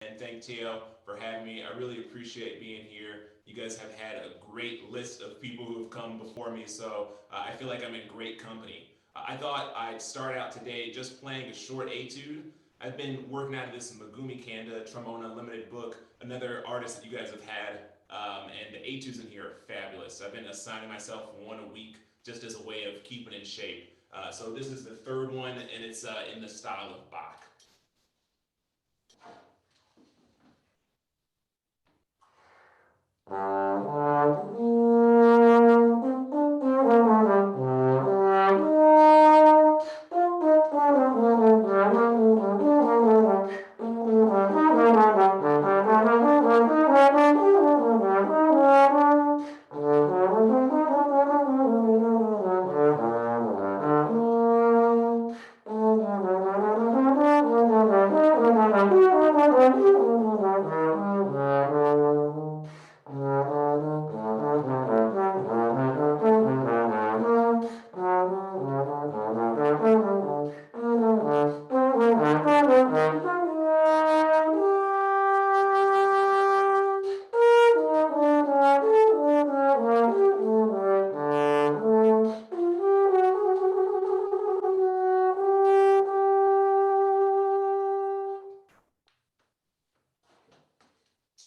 and thank Teo for having me. I really appreciate being here. You guys have had a great list of people who have come before me, so I feel like I'm in great company. I thought I'd start out today just playing a short etude. I've been working out of this Megumi Kanda Trombone Unlimited book, another artist that you guys have had, and the etudes in here are fabulous. I've been assigning myself one a week just as a way of keeping in shape. So this is the third one, and it's in the style of Bach.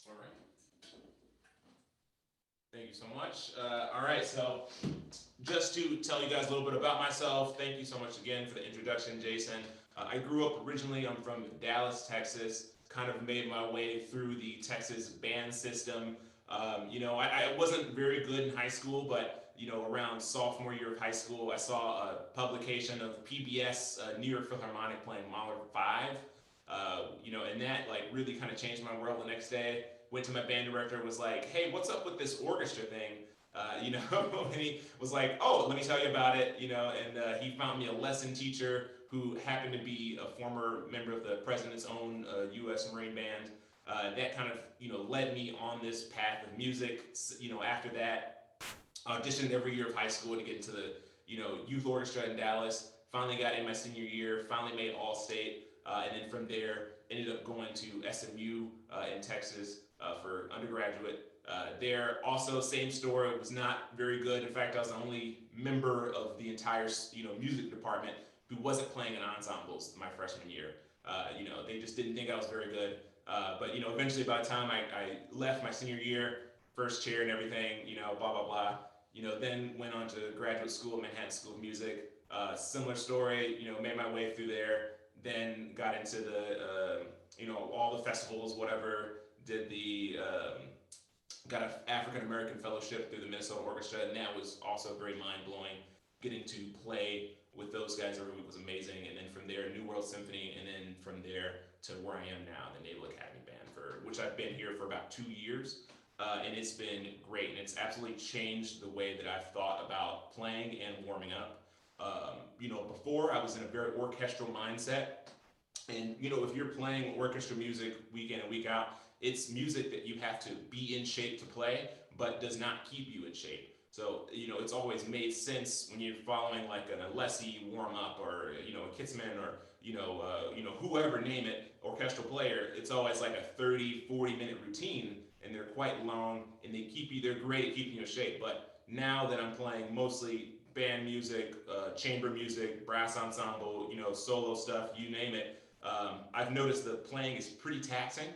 All right. Thank you so much. All right, so just to tell you guys a little bit about myself, thank you so much again for the introduction, Jason. I grew up originally, I'm from Dallas, Texas, kind of made my way through the Texas band system. I wasn't very good in high school, but around sophomore year of high school, I saw a publication of PBS, New York Philharmonic playing Mahler 5. And that like really kind of changed my world the next day. Went to my band director, was like, "Hey, what's up with this orchestra thing?" And he was like, "Oh, let me tell you about it." And he found me a lesson teacher who happened to be a former member of the president's own U.S. Marine Band. That kind of led me on this path of music. After that, auditioned every year of high school to get into the youth orchestra in Dallas. Finally got in my senior year. Finally made All State, and then from there ended up going to SMU in Texas for undergraduate. There also same story. It was not very good. In fact, I was the only member of the entire music department who wasn't playing in ensembles my freshman year. They just didn't think I was very good. But eventually by the time I left my senior year, first chair and everything, blah blah blah. Then went on to graduate school, Manhattan School of Music. Similar story, made my way through there. Then got into the, all the festivals, whatever. Did the got an African American fellowship through the Minnesota Orchestra, and that was also very mind blowing. Getting to play with those guys every week was amazing, and then from there, New World Symphony, and then from there to where I am now, the Naval Academy Band, for which I've been here for about 2 years. And it's been great, and it's absolutely changed the way that I've thought about playing and warming up. Before I was in a very orchestral mindset, and if you're playing orchestra music week in and week out, it's music that you have to be in shape to play, but does not keep you in shape. So it's always made sense when you're following like a Alessi warm up, or a Kitzman, or whoever, name it, orchestral player. It's always like a 30-40 minute routine, and they're quite long, and they're great at keeping you in shape. But now that I'm playing mostly band music, chamber music, brass ensemble, solo stuff, you name it, I've noticed the playing is pretty taxing.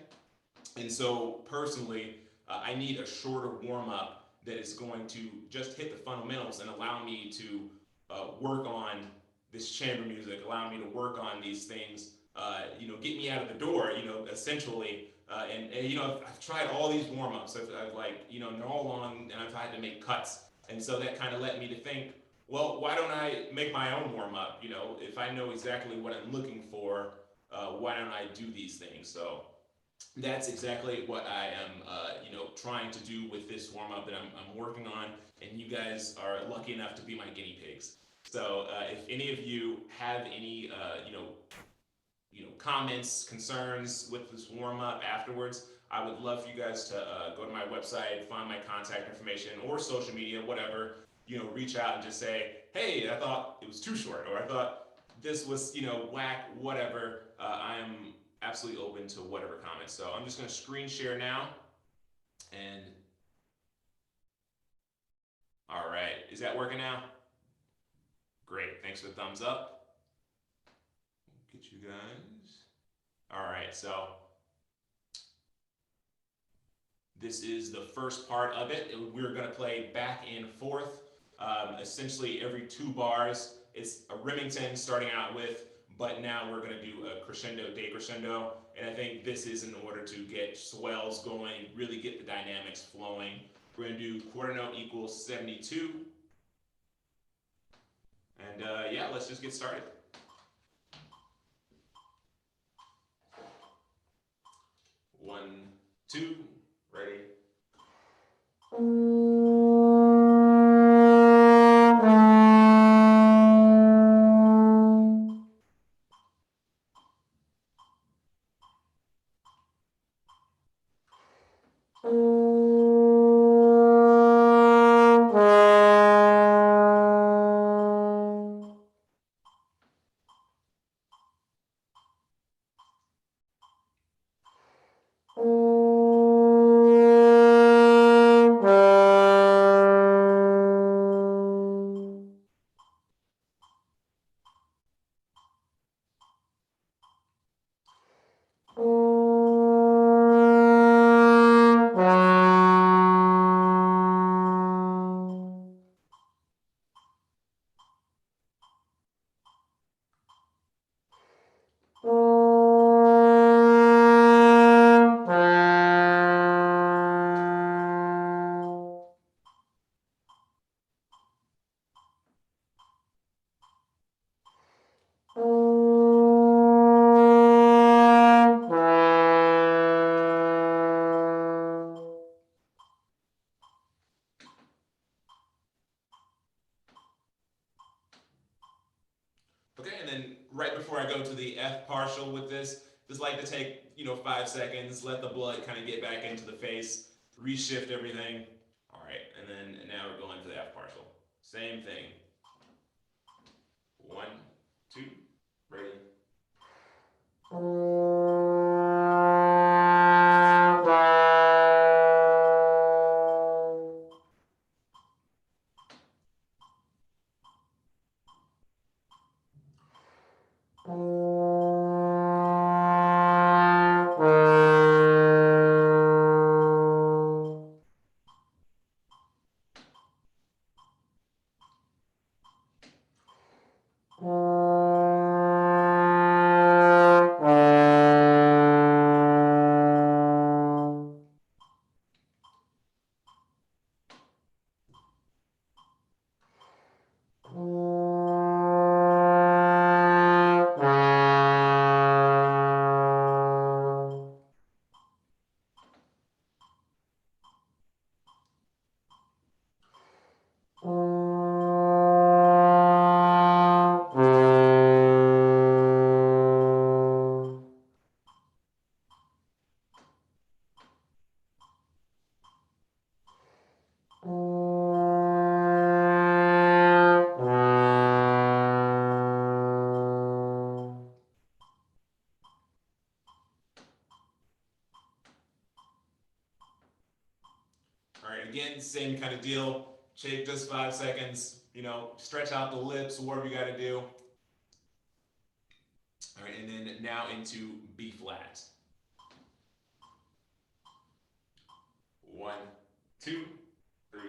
And so personally, I need a shorter warm up that is going to just hit the fundamentals and allow me to work on this chamber music, allow me to work on these things, get me out of the door, essentially. I've tried all these warm ups. I've like, they're all long, and I've had to make cuts. And so that kind of led me to think, well, why don't I make my own warm up? If I know exactly what I'm looking for, why don't I do these things? So that's exactly what I am, trying to do with this warm up that I'm working on, and you guys are lucky enough to be my guinea pigs. So if any of you have any, comments, concerns with this warm up afterwards, I would love for you guys to go to my website, find my contact information, or social media, whatever. Reach out and just say, hey, I thought it was too short, or I thought this was, whack, whatever. I'm absolutely open to whatever comments. So I'm just going to screen share now. And all right, is that working now? Great, thanks for the thumbs up. Get you guys. All right, so this is the first part of it. We're going to play back and forth, essentially every 2 bars. It's a Remington starting out with, but now we're going to do a crescendo, decrescendo, and I think this is in order to get swells going, really get the dynamics flowing. We're going to do quarter note equals 72, and yeah, let's just get started. 1, 2, ready. Okay, and then right before I go to the F partial with this, just like to take, 5 seconds, let the blood kind of get back into the face, reshift everything. All right, and then now we're going to the F partial. Same thing. 1, 2, ready. All right, again, same kind of deal. Take just 5 seconds, stretch out the lips, whatever you got to do. All right, and then now into B flat. 1, 2, 3.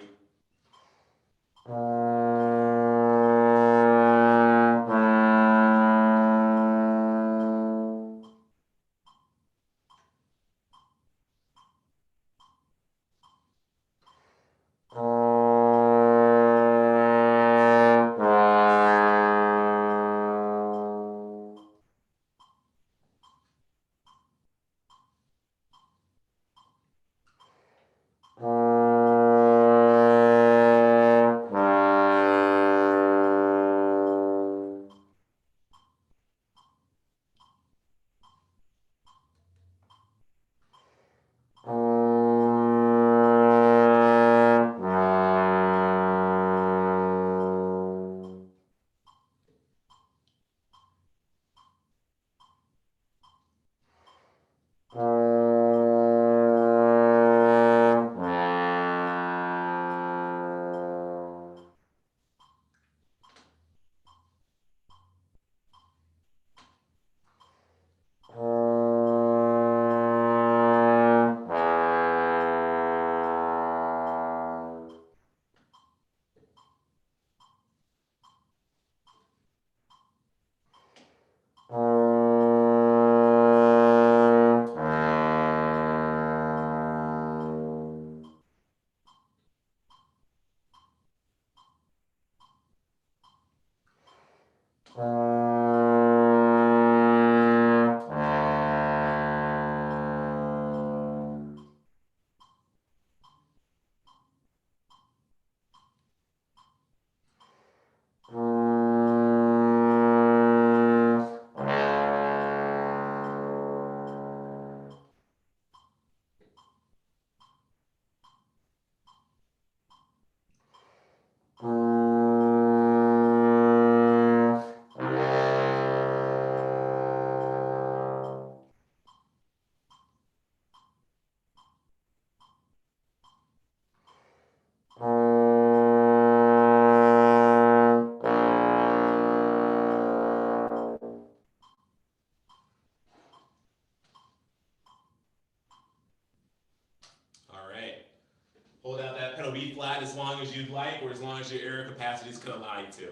B flat as long as you'd like, or as long as your air capacities could allow you to.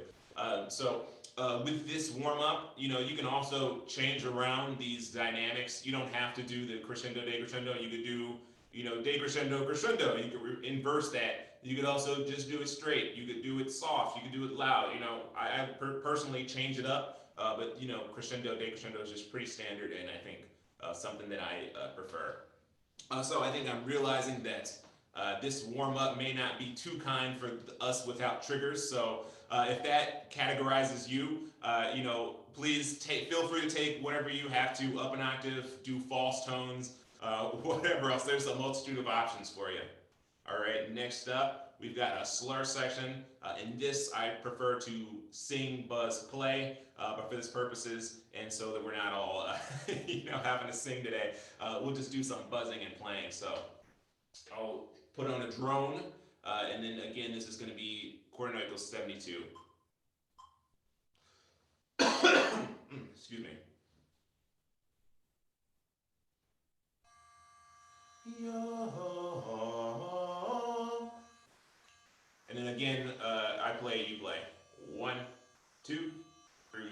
With this warm up, you can also change around these dynamics. You don't have to do the crescendo, decrescendo. You could do, decrescendo, crescendo. You could inverse that. You could also just do it straight. You could do it soft. You could do it loud. I personally change it up, but crescendo, decrescendo is just pretty standard, and I think something that I prefer. So I think I'm realizing that this warm up may not be too kind for us without triggers. So if that categorizes you, please feel free to take whatever you have to, up an octave, do false tones, whatever else. There's a multitude of options for you. All right, next up, we've got a slur section. In this, I prefer to sing, buzz, play, but for this purposes, and so that we're not all, having to sing today, we'll just do some buzzing and playing. So I'll put on a drone, and then again, this is going to be chord note 72. Excuse me. And then again, I play, you play. 1, 2, 3.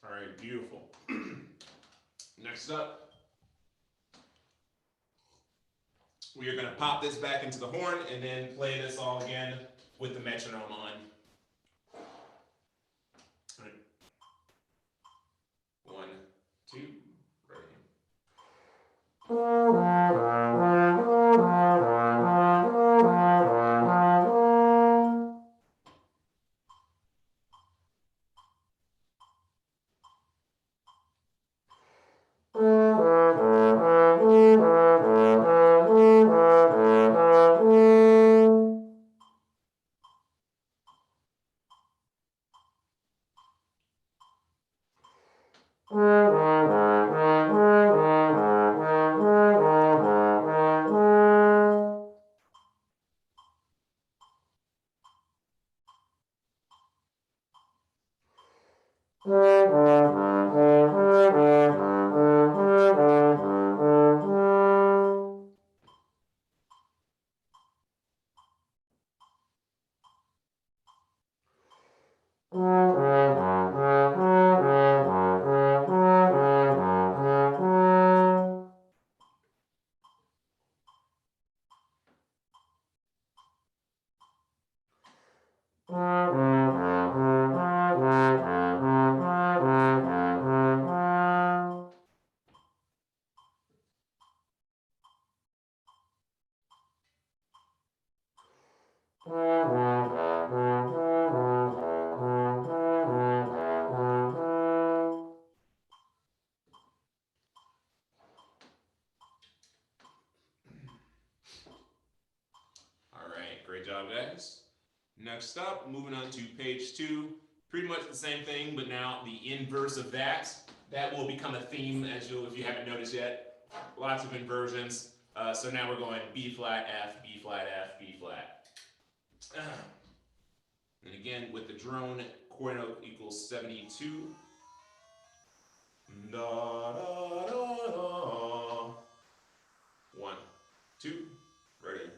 All right, beautiful. Next up, we are going to pop this back into the horn and then play this all again with the metronome on. All right. 1, 2, ready. guys. Next up, moving on to page 2. Pretty much the same thing, but now the inverse of that. That will become a theme, if you haven't noticed yet. Lots of inversions. So now we're going B flat, F, B flat, F, B flat. And again, with the drone, chord note equals 72. Da, da, da, da. 1, 2, ready.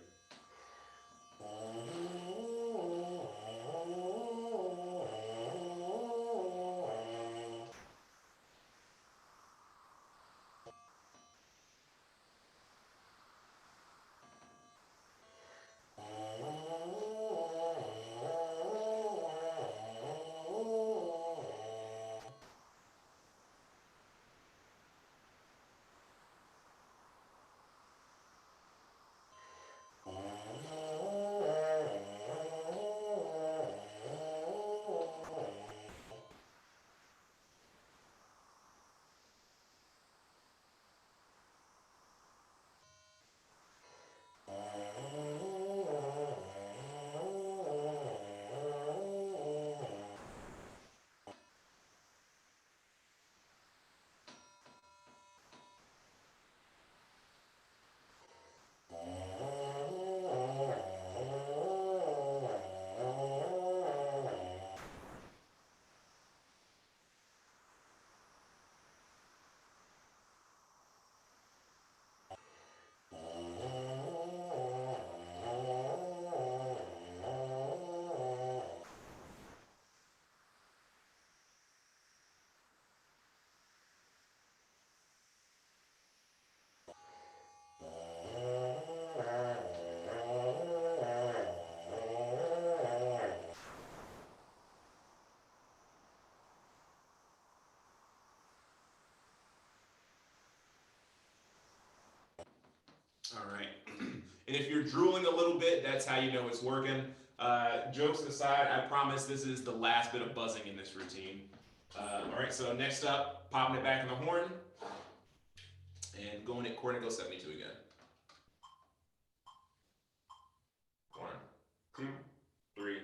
All right. And if you're drooling a little bit, that's how you know it's working. Jokes aside, I promise this is the last bit of buzzing in this routine. All right, so next up, popping it back in the horn and going at chord equals 72 again. 1, 2, 3.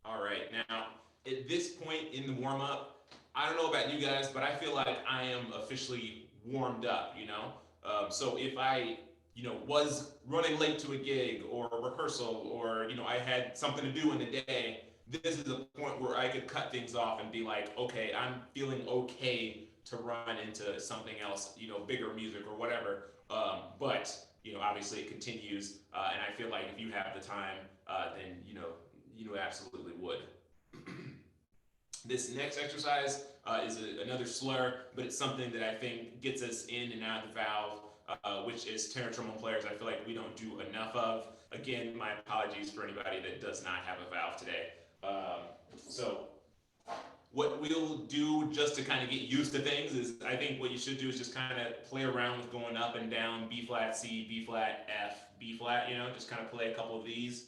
All right, now at this point in the warm up, I don't know about you guys, but I feel like I am officially warmed up, you know? So if I, was running late to a gig or a rehearsal or, I had something to do in the day, this is a point where I could cut things off and be like, okay, I'm feeling okay to run into something else, bigger music or whatever. But, obviously it continues, and I feel like if you have the time, then, you absolutely would. This next exercise is another slur, but it's something that I think gets us in and out of the valve, which is tenor trombone players. I feel like we don't do enough of. Again, my apologies for anybody that does not have a valve today. So what we'll do just to kind of get used to things is I think what you should do is just kind of play around with going up and down B flat, C, B flat, F, B flat, just kind of play a couple of these.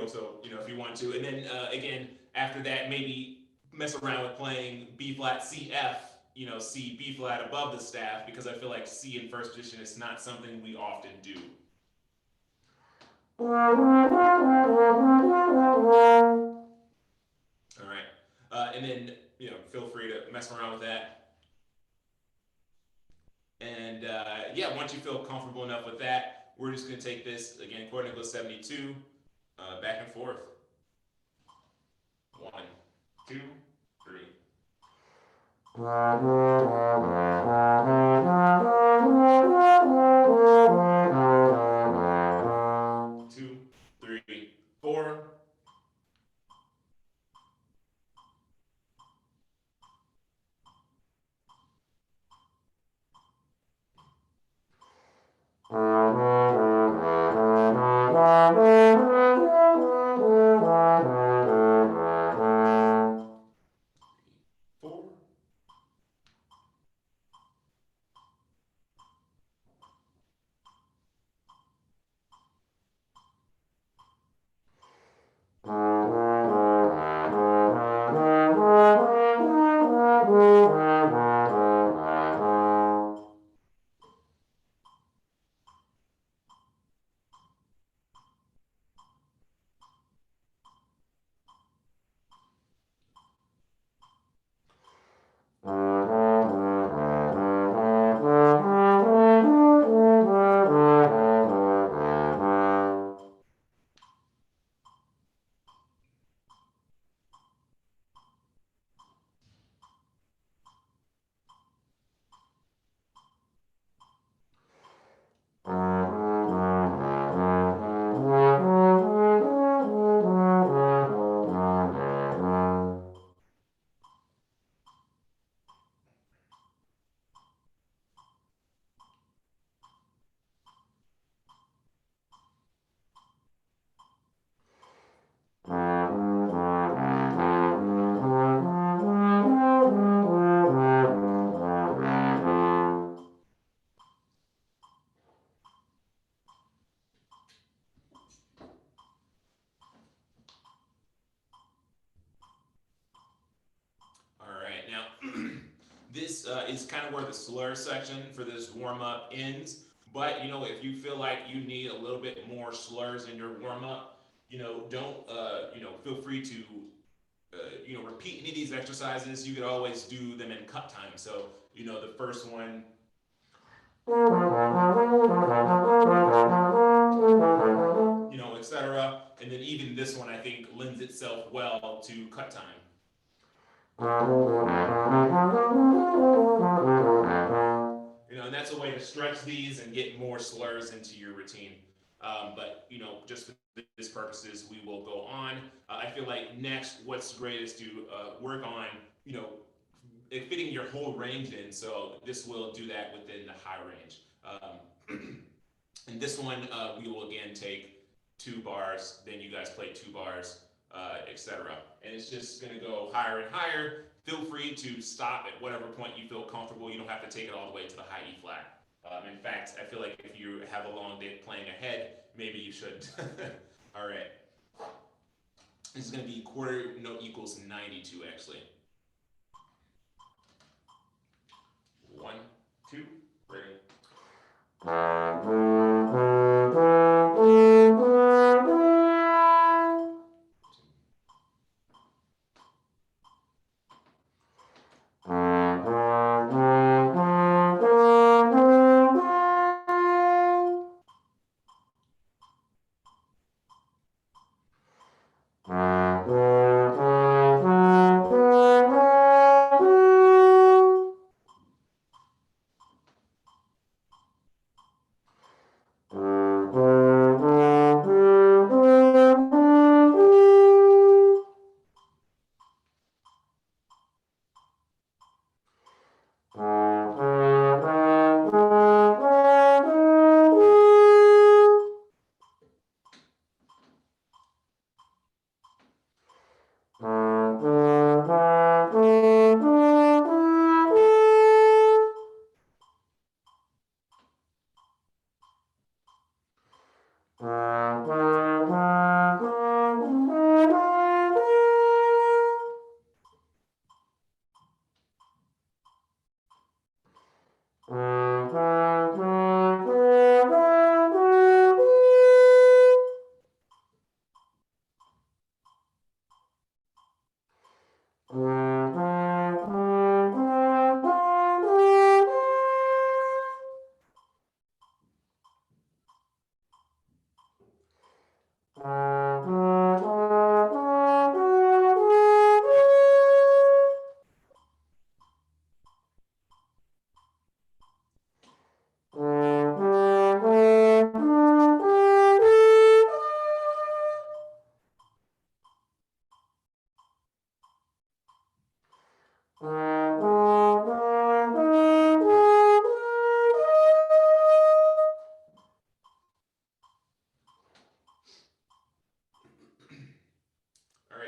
So if you want to, and then again after that maybe mess around with playing B flat, C, F, C, B flat above the staff, because I feel like C in first position is not something we often do. All right, and then feel free to mess around with that. And yeah, once you feel comfortable enough with that, we're just going to take this again, chord nickel 72, back and forth. 1, 2, 3. 2, 3, 4. This is kind of where the slur section for this warm up ends. But if you feel like you need a little bit more slurs in your warm up, don't feel free to repeat any of these exercises. You could always do them in cut time. So the first one. Etc. And then even this one I think lends itself well to cut time. And that's a way to stretch these and get more slurs into your routine. But just for these purposes, we will go on. I feel like next, what's great is to work on, fitting your whole range in. So this will do that within the high range. And this one, we will again take 2 bars. Then you guys play 2 bars, etc. And it's just going to go higher and higher. Feel free to stop at whatever point you feel comfortable. You don't have to take it all the way to the high E flat. In fact, I feel like if you have a long day playing ahead, maybe you should. All right. This is going to be quarter note equals 92, actually. 1, 2, 3.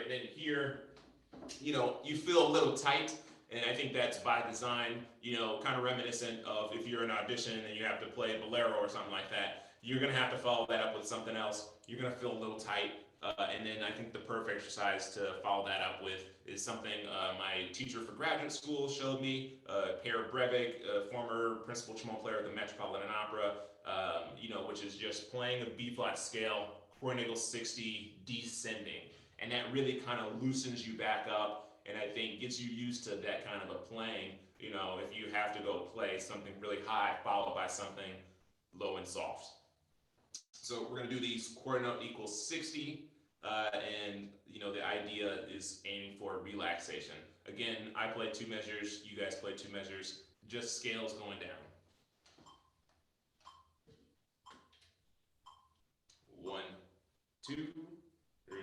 and then here, you feel a little tight, and I think that's by design, kind of reminiscent of if you're in an audition and you have to play a bolero or something like that, you're going to have to follow that up with something else. You're going to feel a little tight. And then I think the perfect exercise to follow that up with is something my teacher for graduate school showed me, Per Breivik, former principal trombone player of the Metropolitan Opera, which is just playing a B-flat scale, chord equals 60, descending. And that really kind of loosens you back up, and I think gets you used to that kind of a playing. If you have to go play something really high followed by something low and soft. So we're going to do these chord note equals 60, and the idea is aiming for relaxation. Again, I play 2 measures, you guys play 2 measures, just scales going down. 1, 2, 3.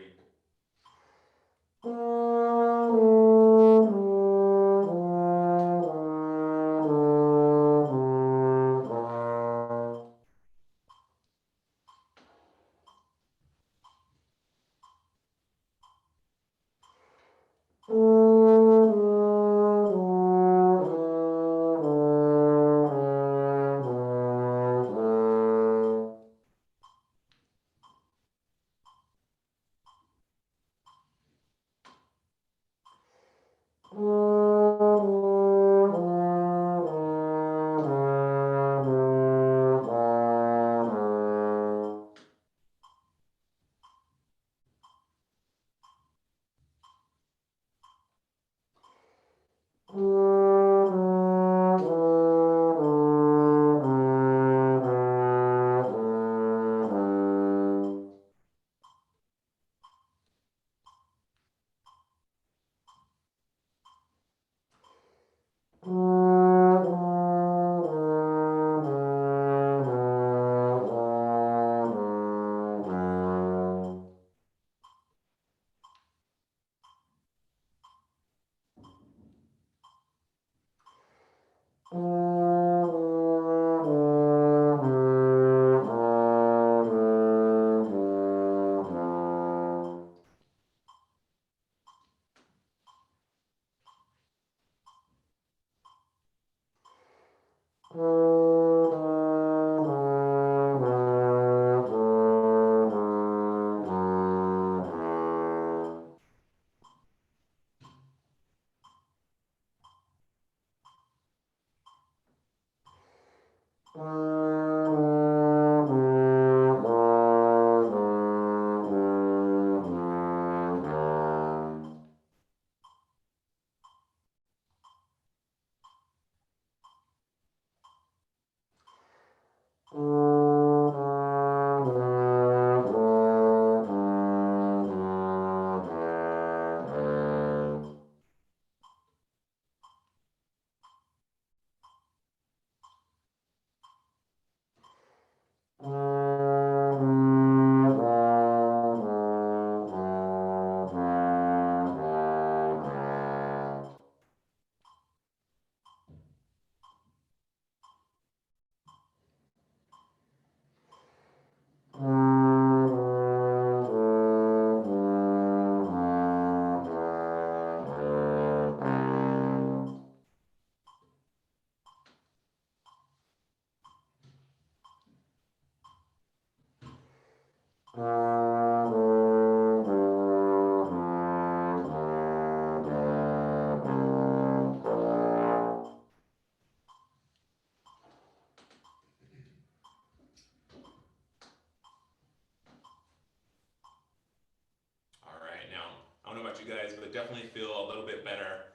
I don't know about you guys, but definitely feel a little bit better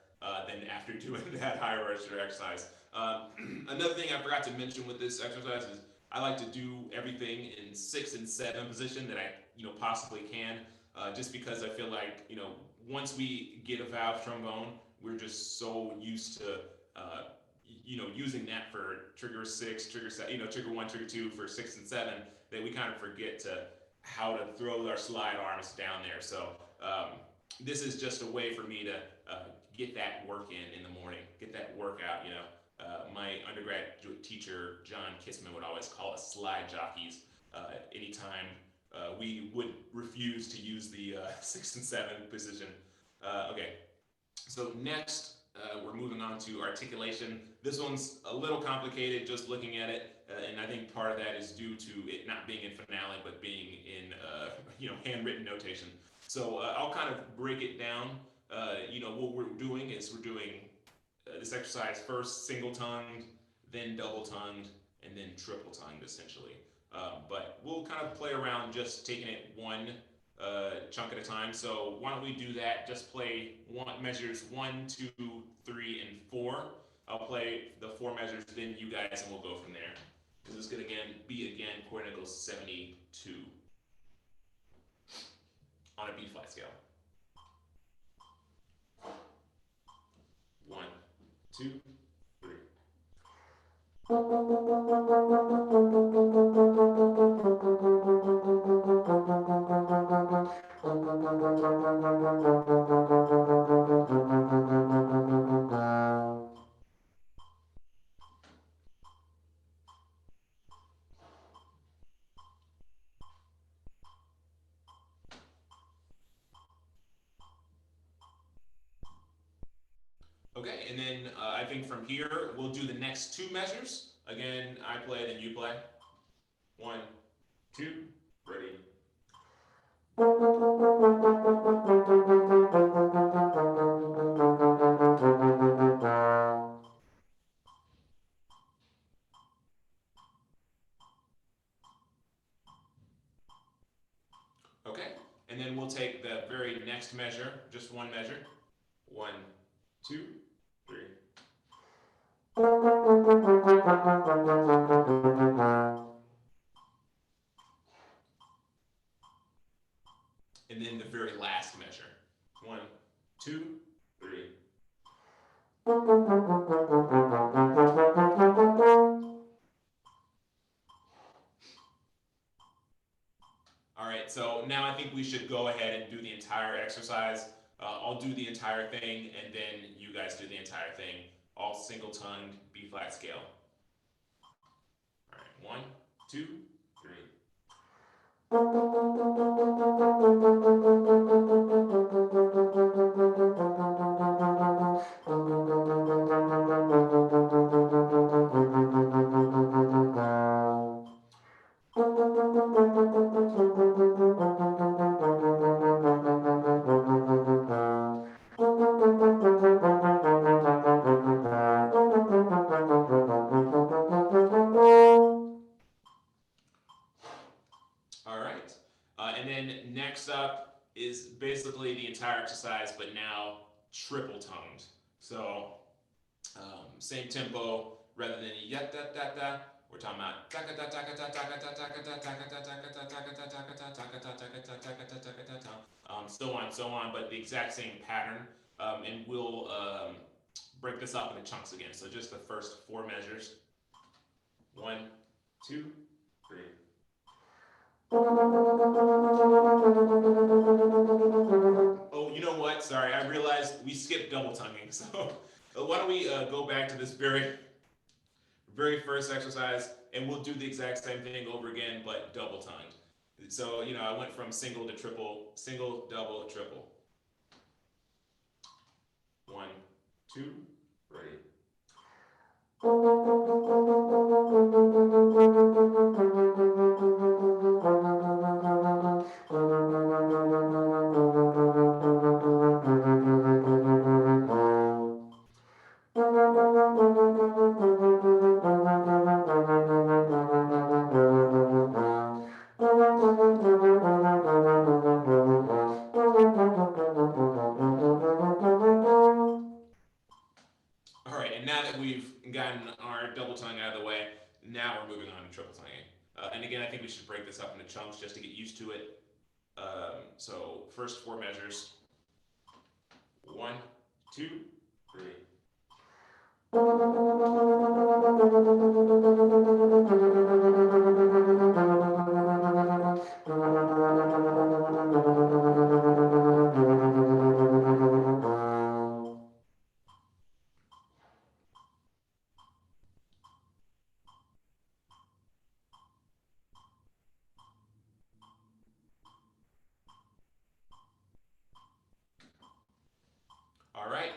than after doing that high register exercise. Another thing I forgot to mention with this exercise is I like to do everything in 6 and 7 position that I possibly can, just because I feel like once we get a valve trombone, we're just so used to using that for trigger 6, trigger 7, trigger 1, trigger 2 for 6 and 7, that we kind of forget to how to throw our slide arms down there. So this is just a way for me to get that work in the morning, get that workout. My undergraduate teacher John Kissman would always call us slide jockeys. Anytime we would refuse to use the 6 and 7 position. Okay, so next we're moving on to articulation. This one's a little complicated just looking at it, and I think part of that is due to it not being in finale but being in handwritten notation. So I'll kind of break it down. What we're doing is we're doing this exercise first single tongued, then double tongued, and then triple tongued essentially. But we'll kind of play around just taking it one chunk at a time. So why don't we do that? Just play measures 1, 2, 3, and 4. I'll play the 4 measures, then you guys, and we'll go from there. Because this could be chord equals 72 on a B flat scale. 1, 2, 3. Okay, and then I think from here we'll do the next 2 measures. Again, I play, then you play. 1, 2, ready. Okay, and then we'll take the very next measure, just one measure. 1, 2, 3. And then the very last measure. 1, 2, 3. All right, so now I think we should go ahead and do the entire exercise. I'll do the entire thing, and then you guys do the entire thing. All single-tongued, B-flat scale. All right, 1, 2, 3. And then next up is basically the entire exercise, but now triple tongued. So same tempo, rather than ya da da da, we're talking about ta ta ta ta ta ta ta ta ta ta ta ta ta ta ta, so on, but the exact same pattern. And we'll break this up into chunks again. So just the first 4 measures. 1, 2, 3. Oh, you know what? Sorry, I realized we skipped double tonguing. So why don't we go back to this very first exercise, and we'll do the exact same thing over again, but double tongued. So, I went from single to triple, single, double, triple. 1, 2, ready. All right, and now that we've gotten our double tongue out of the way, now we're moving on to triple tonguing. And again, I think we should break this up into chunks just to get used to it. So first 4 measures. 1, 2, 3.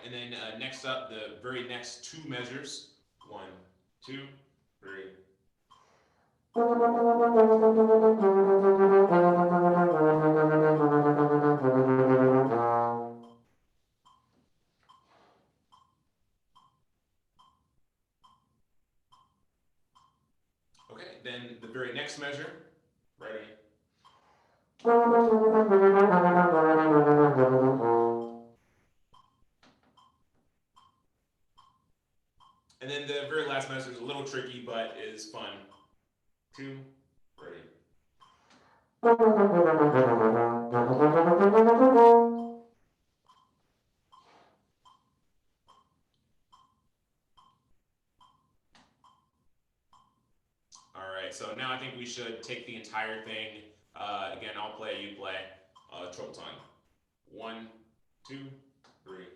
and then next up, the very next two measures. 1, 2, 3. Okay, then the very next measure, ready. And then the very last measure is a little tricky, but is fun. 2, 3. All right, so now I think we should take the entire thing. Again, I'll play, you play. Treble tongue. 1, 2, 3.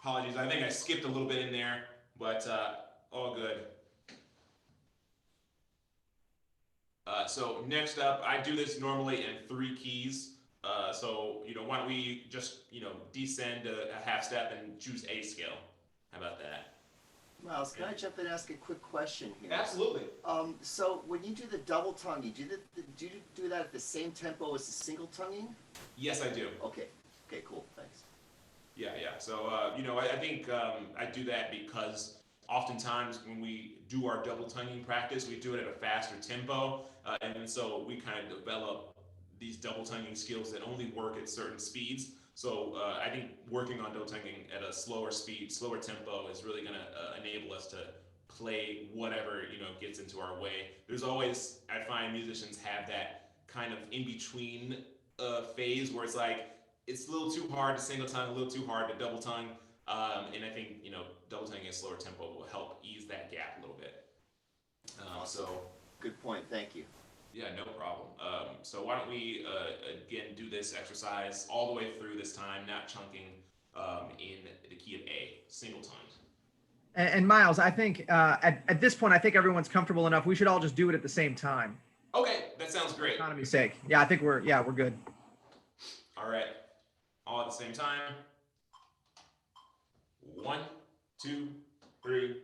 Apologies, I think I skipped a little bit in there, but all good. So next up, I do this normally in 3 keys. So why don't we just descend a half step and choose A scale? How about that? Myles, can I jump in and ask a quick question here? Absolutely. So when you do the double tonguing, do you do that at the same tempo as the single tonguing? Yes, I do. Okay, cool, thanks. Yeah. So I think I do that because oftentimes when we do our double tonguing practice, we do it at a faster tempo, and so we kind of develop these double tonguing skills that only work at certain speeds. So I think working on double tonguing at a slower speed, slower tempo is really going to enable us to play whatever gets into our way. There's always, I find, musicians have that kind of in between phase where it's like it's a little too hard to single tongue, a little too hard to double tongue, and I think double tonguing at slower tempo will help ease that gap a little bit. Awesome. So good point. Thank you. Yeah, no problem. So why don't we again do this exercise all the way through this time, not chunking in the key of A, single tongue. And Myles, I think at this point, I think everyone's comfortable enough. We should all just do it at the same time. Okay, that sounds great. For economy's sake. Yeah, I think we're good. All right, all at the same time. 1, 2, 3.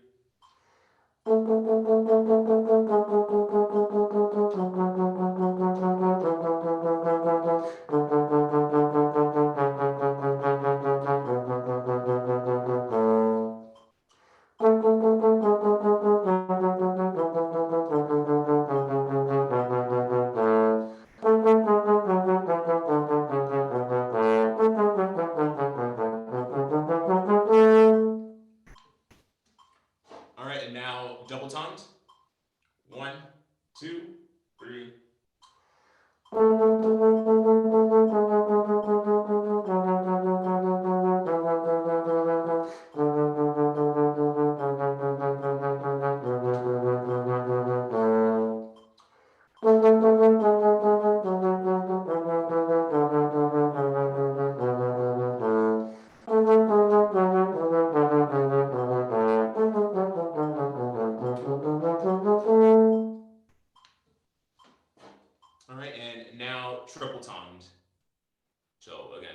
All right, and now double tongued. 1, 2, 3. All right, and now triple tongued. So again,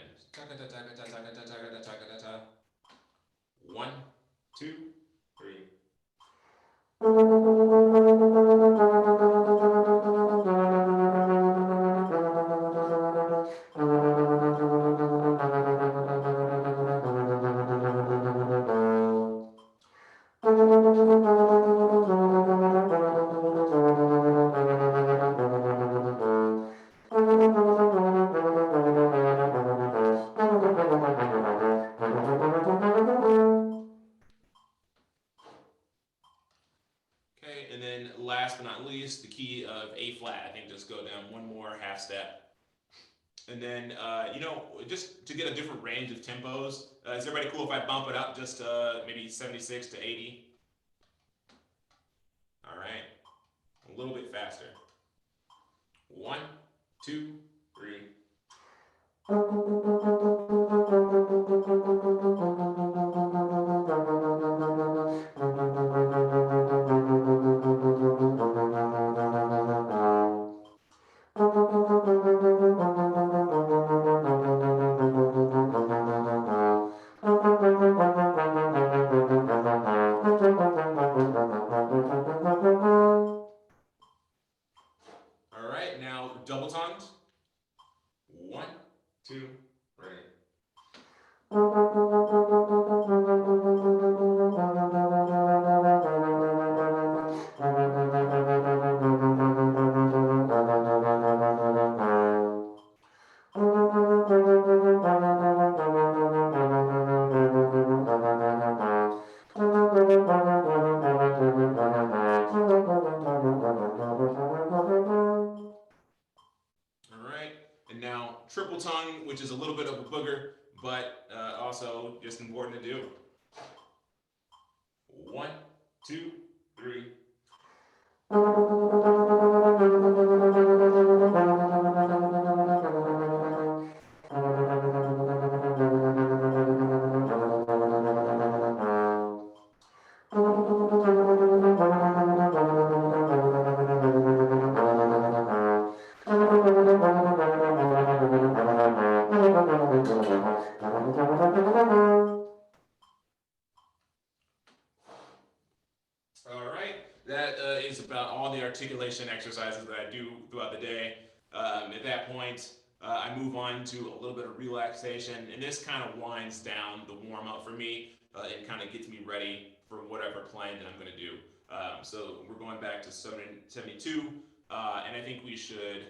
1, 2, 3. Okay, and then last but not least, the key of A flat. I think just go down one more half step. And then, just to get a different range of tempos, is everybody cool if I bump it up just maybe 76 to 80? All right, a little bit faster. 1, 2, 3. All right, now double tones. 1, 2, 3. All right, and now triple tongue, which is a little bit of a booger, but also just important to do. 1, 2, 3. All right, that is about all the articulation exercises that I do throughout the day. At that point, I move on to a little bit of relaxation, and this kind of winds down the warm up for me and kind of gets me ready for whatever playing that I'm going to do. So we're going back to 72, and I think we should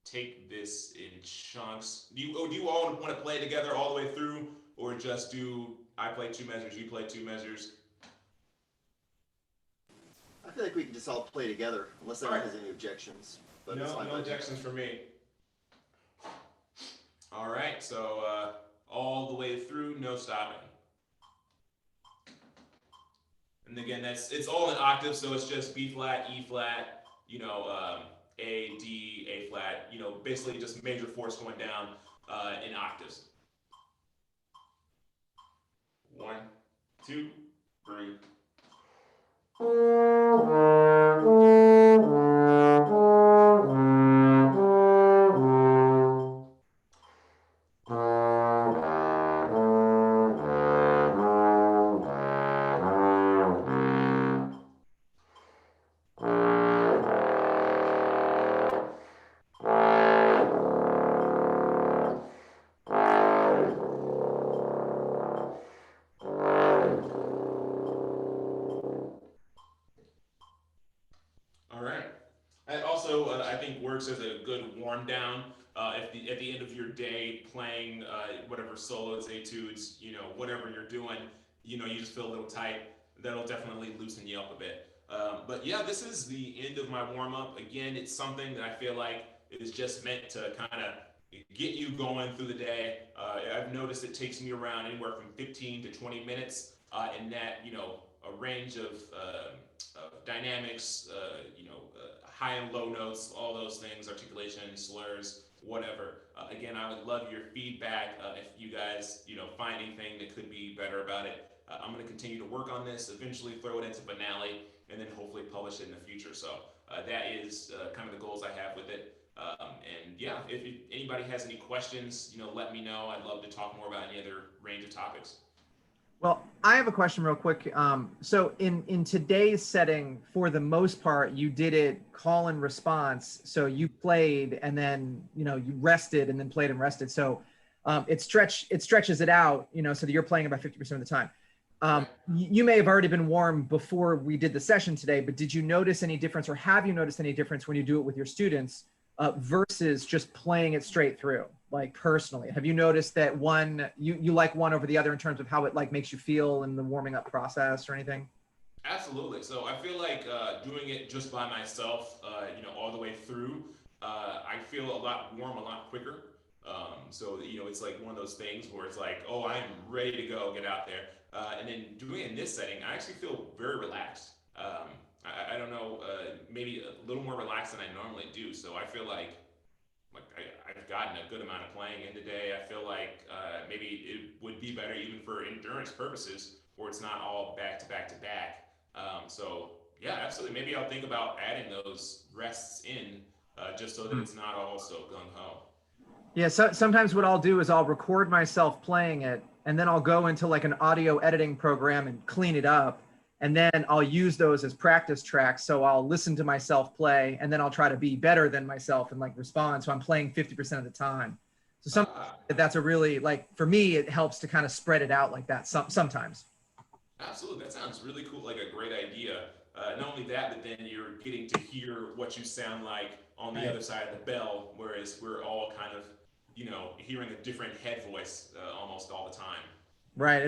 take this in chunks. Do you all want to play together all the way through, or just do I play 2 measures, you play 2 measures? I feel like we can just all play together, unless anyone has any objections. But it's fine. No objections for me. All right, so all the way through, no stopping. And again, it's all in octaves, so it's just B flat, E flat, A, D, A flat, basically just major force going down in octaves. 1, 2, 3. All right. That also, I think, works as a good warm down. At the end of your day, playing whatever solos, etudes, whatever you're doing, you just feel a little tight. That'll definitely loosen you up a bit. But yeah, this is the end of my warm up. Again, it's something that I feel like is just meant to kind of get you going through the day. I've noticed it takes me around anywhere from 15 to 20 minutes, and that a range of dynamics, high and low notes, all those things, articulation, slurs, whatever. Again, I would love your feedback if you guys, find anything that could be better about it. I'm going to continue to work on this, eventually throw it into Finale, and then hopefully publish it in the future. So that is kind of the goals I have with it. And yeah, if anybody has any questions, let me know. I'd love to talk more about any other range of topics. Well, I have a question real quick. So in today's setting, for the most part, you did it call and response. So you played and then, you rested and then played and rested. So it stretches it out, so that you're playing about 50% of the time. You may have already been warm before we did the session today, but did you notice any difference, or have you noticed any difference when you do it with your students versus just playing it straight through? Like personally, have you noticed that one you like one over the other in terms of how it like makes you feel in the warming up process or anything? Absolutely. So I feel like doing it just by myself, all the way through, I feel a lot warm, a lot quicker. So it's like one of those things where it's like, oh, I'm ready to go, get out there. And then doing it in this setting, I actually feel very relaxed. I don't know, maybe a little more relaxed than I normally do. So I feel like I've gotten a good amount of playing in today. I feel like maybe it would be better even for endurance purposes, where it's not all back to back to back. So yeah, absolutely. Maybe I'll think about adding those rests in, just so that it's not all so gung ho. Yeah, so sometimes what I'll do is I'll record myself playing it, and then I'll go into like an audio editing program and clean it up, and then I'll use those as practice tracks. So I'll listen to myself play, and then I'll try to be better than myself and like respond. So I'm playing 50% of the time. So that's a really, like, for me, it helps to kind of spread it out like that sometimes. Absolutely, that sounds really cool. Like a great idea. Not only that, but then you're getting to hear what you sound like on the other side of the bell, whereas we're all kind of, hearing a different head voice almost all the time. Right.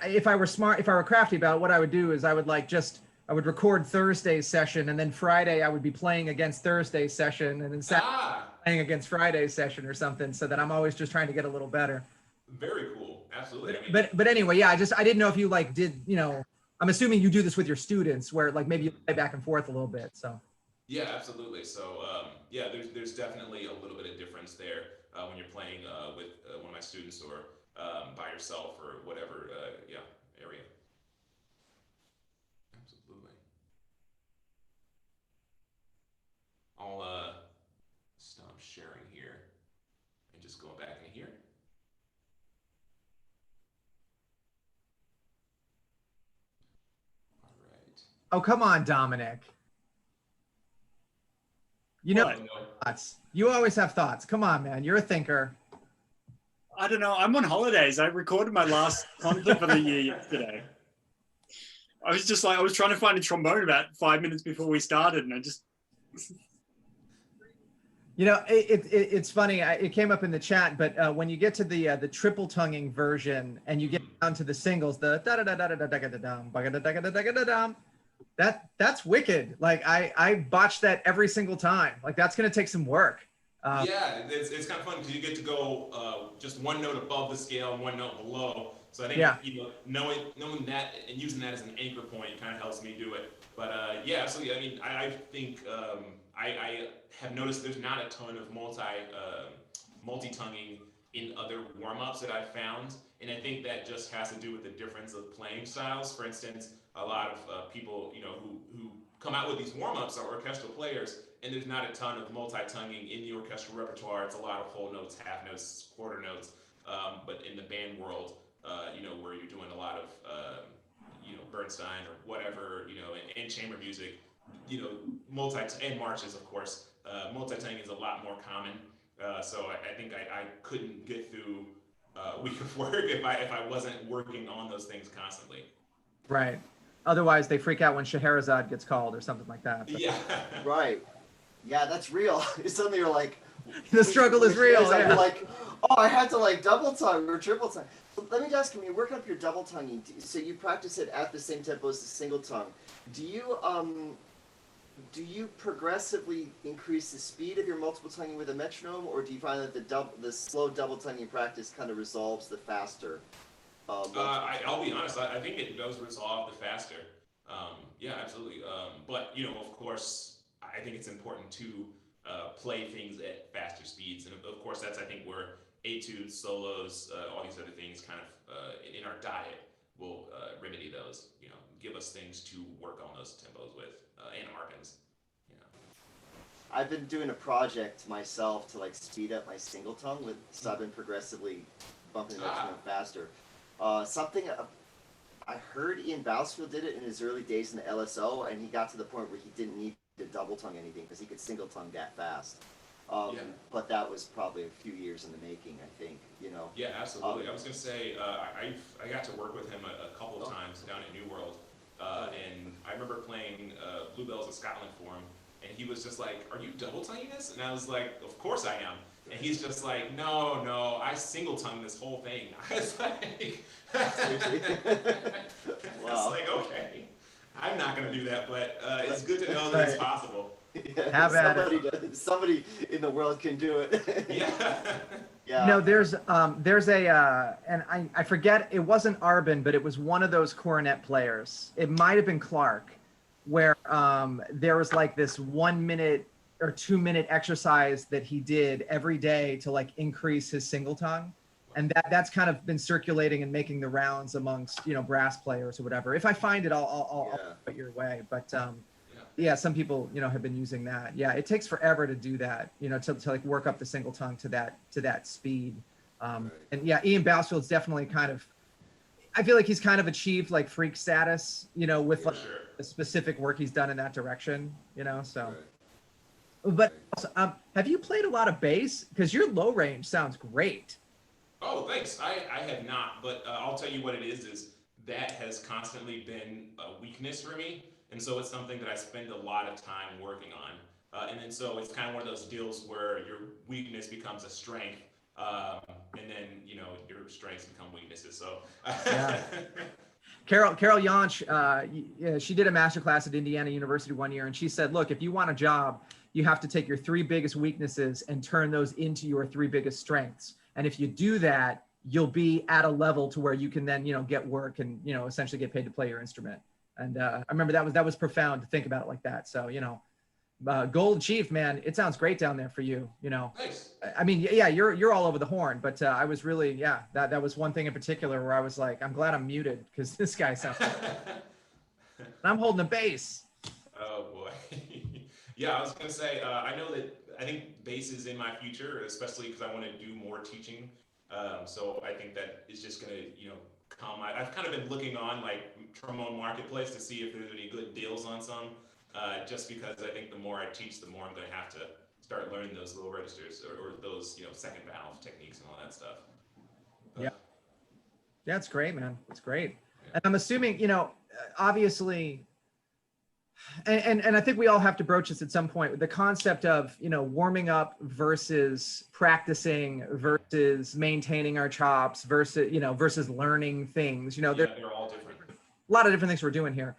If I were smart, if I were crafty about it, what I would do is I would I would record Thursday's session, and then Friday I would be playing against Thursday's session, and then Saturday playing against Friday's session or something, so that I'm always just trying to get a little better. Very cool. Absolutely. But anyway, yeah, I didn't know if you like did, I'm assuming you do this with your students where like maybe you play back and forth a little bit. So. Yeah, absolutely. So yeah, there's definitely a little bit of difference there when you're playing with one of my students or by yourself or whatever area. Absolutely. I'll stop sharing here and just go back in here. All right. Oh, come on, Dominic. You know, What? thoughts. You always have thoughts. Come on, man. You're a thinker. I don't know. I'm on holidays. I recorded my last concert for the year yesterday. I was trying to find a trombone about 5 minutes before we started, and I just. It's funny. It came up in the chat, but when you get to the triple tonguing version and you get down to the singles, the da da da da da da da da da da da, that's wicked. Like I botch that every single time. Like that's gonna take some work. Yeah, it's kind of fun because you get to go just one note above the scale and one note below. So I think knowing that and using that as an anchor point kind of helps me do it. But yeah, absolutely. I mean, I think I have noticed there's not a ton of multi-tonguing in other warm-ups that I've found, and I think that just has to do with the difference of playing styles. For instance, a lot of people, who come out with these warm-ups are orchestral players, and there's not a ton of multi-tonguing in the orchestral repertoire. It's a lot of whole notes, half notes, quarter notes. But in the band world, where you're doing a lot of, Bernstein or whatever, and chamber music, and marches, of course. Multi-tonguing is a lot more common. So I think I couldn't get through a week of work if I wasn't working on those things constantly. Right. Otherwise, they freak out when Scheherazade gets called or something like that. But. Yeah. Right. Yeah, that's real. Suddenly you're like, the struggle is real. Yeah. You're like, oh, I had to like double tongue or triple tongue. Let me ask you, when you're working up your double tonguing, so you practice it at the same tempo as the single tongue. Do you progressively increase the speed of your multiple tonguing with a metronome, or do you find that the slow double tonguing practice kind of resolves the faster? I'll be honest. I think it does resolve the faster. Yeah, absolutely. But of course, I think it's important to play things at faster speeds, and of course, that's I think where etudes, solos, all these other things, kind of in our diet, will remedy those. Give us things to work on those tempos with, and arpins. I've been doing a project myself to like speed up my single tongue so I've been progressively bumping the metronome faster. Something I heard Ian Bousfield did it in his early days in the LSO, and he got to the point where he didn't need to double tongue anything because he could single tongue that fast. But that was probably a few years in the making, I think. Yeah, absolutely. I was gonna say I got to work with him a couple of times down at New World, and I remember playing Bluebells of Scotland for him, and he was just like, "Are you double tonguing this?" And I was like, "Of course I am." And he's just like, no, I single tongue this whole thing. I was like, Wow. It's like, okay, I'm not gonna do that, but it's good to know that it's possible. Have at it. Somebody in the world can do it. Yeah. Yeah. No, there's a and I forget, it wasn't Arbin, but it was one of those cornet players. It might have been Clark, where there was like this 1 minute or 2 minute exercise that he did every day to like increase his single tongue. And that's kind of been circulating and making the rounds amongst, you know, brass players or whatever. If I find it, I'll put it your way. But yeah, some people, you know, have been using that. Yeah, it takes forever to do that, you know, to like work up the single tongue to that speed. And yeah, Ian Bousfield's definitely kind of, I feel like he's kind of achieved like freak status, you know, with like the specific work he's done in that direction, you know. So, but also, have you played a lot of bass? Because your low range sounds great. Oh, thanks. I have not, but I'll tell you what it is that has constantly been a weakness for me. And so it's something that I spend a lot of time working on. And then so it's kind of one of those deals where your weakness becomes a strength. And then, you know, your strengths become weaknesses. So yeah. Carol Yonch, she did a masterclass at Indiana University one year, and she said, look, if you want a job, you have to take your 3 biggest weaknesses and turn those into your 3 biggest strengths. And if you do that, you'll be at a level to where you can then, you know, get work and, you know, essentially get paid to play your instrument. And I remember that was profound to think about it like that. So, you know, goal achieved, man. It sounds great down there for you, you know. Nice. I mean, yeah, you're all over the horn, but I was really, yeah, that was one thing in particular where I was like, I'm glad I'm muted because this guy sounds and I'm holding the bass. Oh boy. Yeah, I was gonna say, I know that I think bass is in my future, especially because I want to do more teaching. So I think that is just gonna, you know, come. I've kind of been looking on like Trombone Marketplace to see if there's any good deals on some. Just because I think the more I teach, the more I'm gonna have to start learning those little registers or those, you know, second valve techniques and all that stuff. Yeah. Yeah, it's great, man. It's great. And I'm assuming, you know, obviously, and I think we all have to broach this at some point, the concept of, you know, warming up versus practicing versus maintaining our chops versus, you know, versus learning things, you know, they're all different. A lot of different things we're doing here.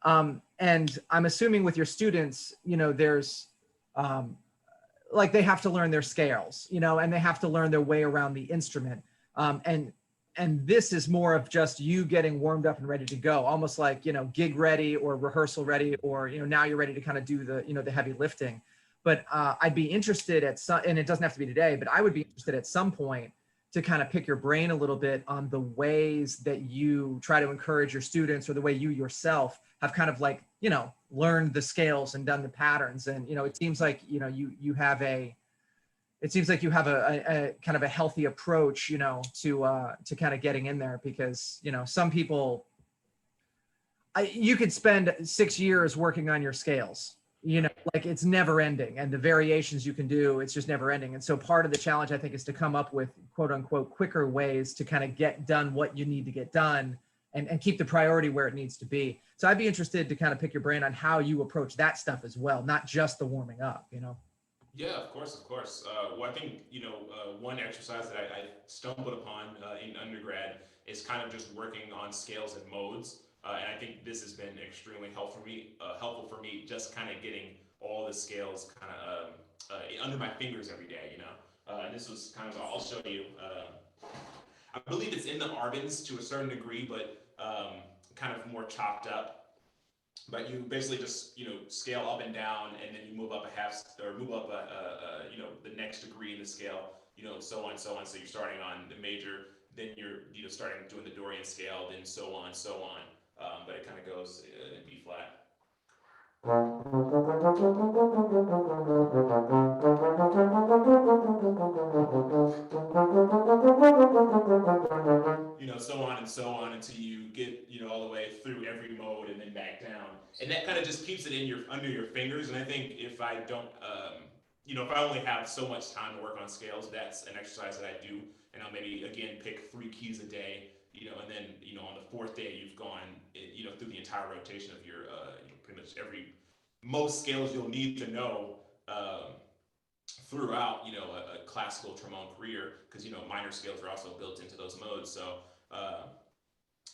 And I'm assuming with your students, you know, there's like they have to learn their scales, you know, and they have to learn their way around the instrument. And this is more of just you getting warmed up and ready to go, almost like, you know, gig ready or rehearsal ready, or, you know, now you're ready to kind of do the, you know, the heavy lifting. But I'd be interested at some, and it doesn't have to be today, but I would be interested at some point to kind of pick your brain a little bit on the ways that you try to encourage your students, or the way you yourself have kind of like, you know, learned the scales and done the patterns. And, you know, it seems like, you know, you have a kind of a healthy approach, you know, to kind of getting in there, because, you know, some people, you could spend 6 years working on your scales, you know, like it's never ending, and the variations you can do, it's just never ending. And so part of the challenge, I think, is to come up with quote unquote quicker ways to kind of get done what you need to get done, and keep the priority where it needs to be. So I'd be interested to kind of pick your brain on how you approach that stuff as well, not just the warming up, you know? Yeah, of course. Well, I think, you know, one exercise that I stumbled upon in undergrad is kind of just working on scales and modes. And I think this has been extremely helpful for me, just kind of getting all the scales kind of under my fingers every day, you know. And this was kind of, I'll show you. I believe it's in the Arbins to a certain degree, but kind of more chopped up. But you basically just, you know, scale up and down, and then you move up move up you know, the next degree in the scale, you know, so on and so on. So you're starting on the major, then you're, you know, starting doing the Dorian scale, then so on, so on. But it kind of goes in B flat. You know, so on and so on until you get, you know, all the way through every mode and then back down. And that kind of just keeps it in your under your fingers. And I think if I don't, you know, if I only have so much time to work on scales, that's an exercise that I do. And I'll maybe again pick 3 keys a day, you know, and then, you know, on the 4th day you've gone, you know, through the entire rotation of your, you know, pretty much most scales you'll need to know throughout, you know, a classical trombone career, because, you know, minor scales are also built into those modes. So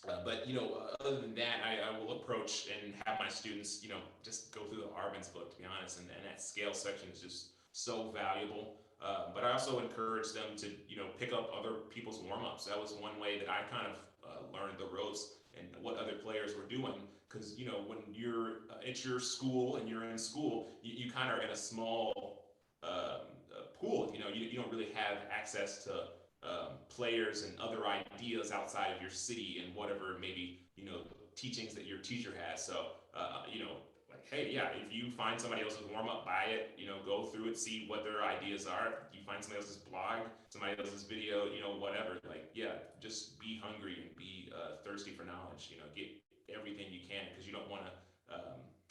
But other than that, I will approach and have my students, just go through the Arbenz book, to be honest, and that scale section is just so valuable. But I also encourage them to, pick up other people's warm-ups. That was one way that I kind of learned the ropes and what other players were doing. Because, when you're at your school and you're in school, you kind of are in a small pool. You don't really have access to players and other ideas outside of your city and whatever maybe teachings that your teacher has. So like, hey, yeah, if you find somebody else's warm up, buy it. Go through it, see what their ideas are. You find somebody else's blog, somebody else's video, whatever. Like, yeah, just be hungry and be thirsty for knowledge. Get everything you can because you don't want to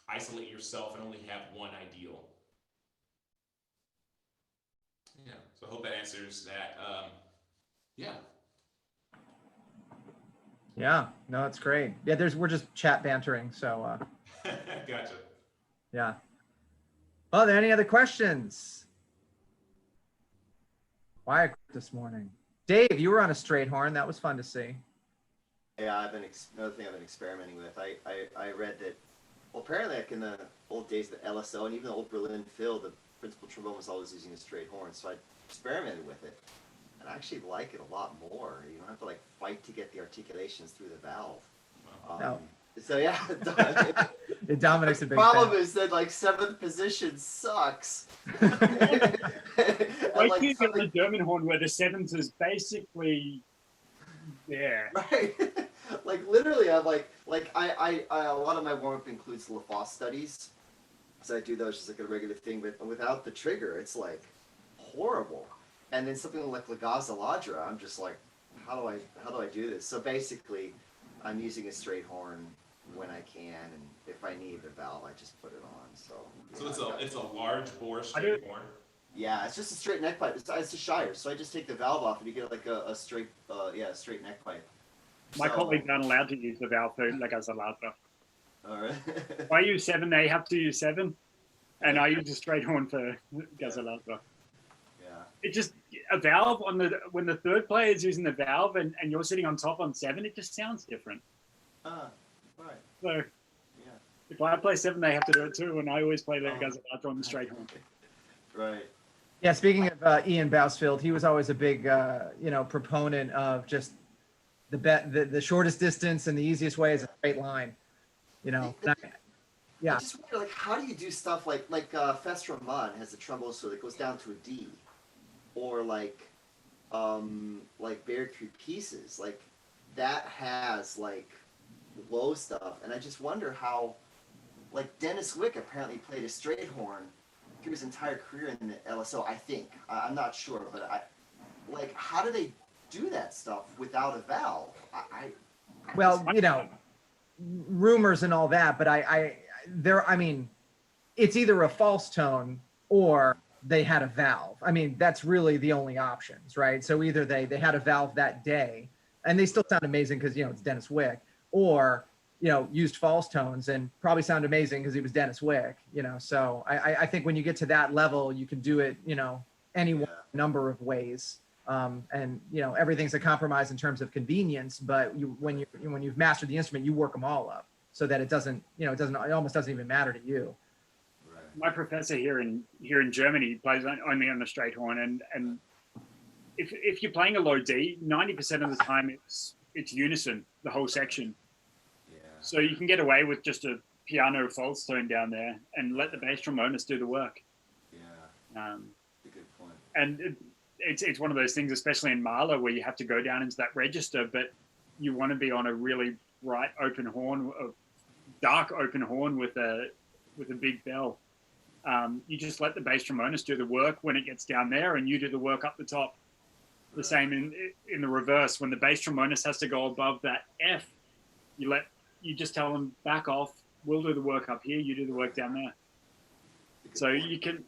isolate yourself and only have one ideal. Yeah, so I hope that answers that. Yeah. Yeah, no, it's great. Yeah, we're just chat bantering, so Gotcha. yeah. Well, are there any other questions? Quiet this morning. Dave, you were on a straight horn. That was fun to see. Yeah, another thing I've been experimenting with. I read that, well, apparently, like in the old days, the LSO and even the old Berlin Phil, the principal trombone was always using a straight horn. So I experimented with it, and I actually like it a lot more. You don't have to like fight to get the articulations through the valve. No. So yeah, Dominic's a the big problem fan. is that like seventh position sucks. I like, think on the German horn where the seventh is basically there. right. Like literally, I'm like I a lot of my warm up includes LaFosse studies, so I do those just like a regular thing. But without the trigger, it's like horrible. And then something like Legaza Ladra, I'm just like, how do I do this? So basically, I'm using a straight horn when I can, and if I need the valve, I just put it on. So it's a large bore straight horn. yeah, it's just a straight neck pipe. It's a Shire, so I just take the valve off, and you get like a straight straight neck pipe. My colleagues aren't allowed to use the valve for Legaza Ladra. All right. If I use 7, they have to use 7, and I use a straight horn for Legaza Ladra. Yeah. It just a valve when the third player is using the valve and you're sitting on top on 7, it just sounds different. Right. So Yeah. if I play 7, they have to do it too, and I always play Legaza Ladra on the straight horn. Right. Yeah, speaking of Ian Bousfield, he was always a big, proponent of just the shortest distance and the easiest way is a straight line. I Yeah. just wonder, like, how do you do stuff like Fest Rahman has a trombone so that goes down to a D, or like Bear Creek Pieces, like that has like low stuff, and I just wonder how, like Dennis Wick apparently played a straight horn through his entire career in the LSO. I think I'm not sure, but how do they do that stuff without a valve? Well, rumors and all that, but it's either a false tone or they had a valve. I mean, that's really the only options, right? So either they had a valve that day and they still sound amazing because, it's Dennis Wick, or, used false tones and probably sound amazing because it was Dennis Wick, So I think when you get to that level, you can do it, any number of ways. And everything's a compromise in terms of convenience, but when you've mastered the instrument, you work them all up so that it almost doesn't even matter to you. Right. My professor here in Germany plays only on the straight horn, and if you're playing a low D, 90% of the time it's unison, the whole section. Yeah. So you can get away with just a piano false tone down there and let the bass trombonist do the work. Yeah. Um, That's a good point. and it's one of those things, especially in Mahler, where you have to go down into that register, but you want to be on a really bright open horn, a dark open horn with a big bell. You just let the bass trombonist do the work when it gets down there, and you do the work up the top. The same in the reverse. When the bass trombonist has to go above that F, you just tell them back off. We'll do the work up here. You do the work down there. So you can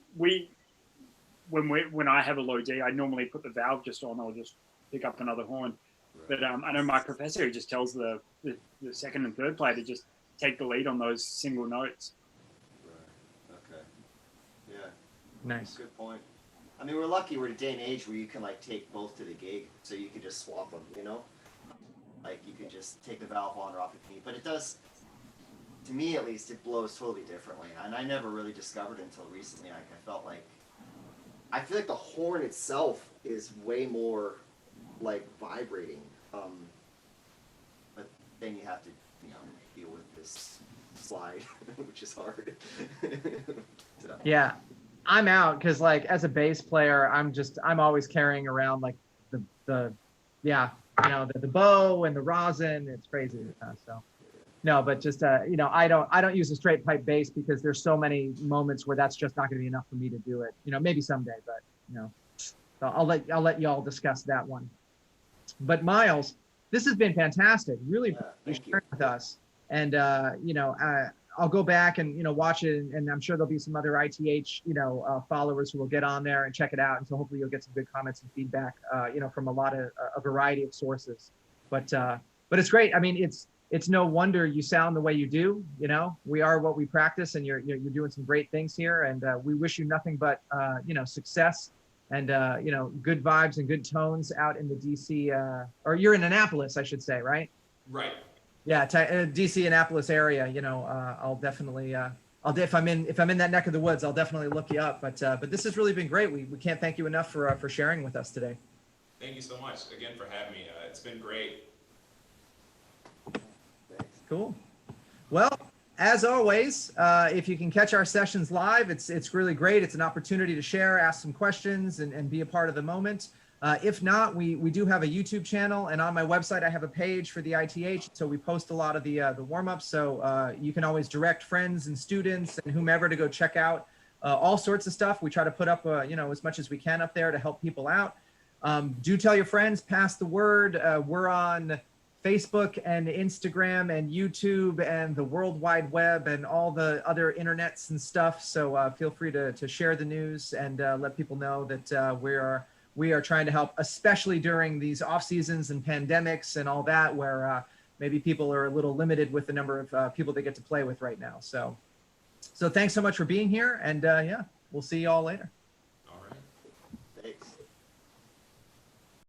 when I have a low D, I normally put the valve just on. I'll just pick up another horn. Right. But I know my professor who just tells the second and third player to just take the lead on those single notes. Right. Okay. Yeah. Nice. Good point. I mean, we're lucky we're in a day and age where you can like take both to the gig, so you can just swap them. Like you could just take the valve on or off if you need. But it does, to me at least, it blows totally differently. And I never really discovered it until recently. Like I felt like, I feel like the horn itself is way more like vibrating. But then you have to, you know, deal with this slide, which is hard. So. Yeah, I'm out because like as a bass player, I'm always carrying around like the yeah, you know, the bow and the rosin. It's crazy. So no, but just you know, I don't use a straight pipe bass because there's so many moments where that's just not going to be enough for me to do it. You know, maybe someday, but you know, so I'll let y'all discuss that one. But Myles, this has been fantastic. Really appreciate you sharing with us. And you know, I'll go back and, you know, watch it, and I'm sure there'll be some other ITH, you know, followers who will get on there and check it out. And so hopefully you'll get some good comments and feedback, you know, from a variety of sources. But it's great. I mean, it's no wonder you sound the way you do. You know, we are what we practice, and you're doing some great things here. And we wish you nothing but, you know, success and, you know, good vibes and good tones out in the DC, or you're in Annapolis, I should say, right? Right. Yeah, DC Annapolis area. You know, I'll definitely, if I'm in that neck of the woods, I'll definitely look you up. But this has really been great. We can't thank you enough for sharing with us today. Thank you so much again for having me. It's been great. Cool. Well, as always, if you can catch our sessions live, it's really great. It's an opportunity to share, ask some questions, and be a part of the moment. If not, we do have a YouTube channel, and on my website I have a page for the ITH, so we post a lot of the warm-ups, so you can always direct friends and students and whomever to go check out all sorts of stuff. We try to put up you know, as much as we can up there to help people out. Do tell your friends, pass the word. We're on Facebook and Instagram and YouTube and the World Wide Web and all the other internets and stuff, so feel free to share the news and let people know that we are trying to help, especially during these off seasons and pandemics and all that, where maybe people are a little limited with the number of people they get to play with right now. So thanks so much for being here, and yeah, we'll see you all later.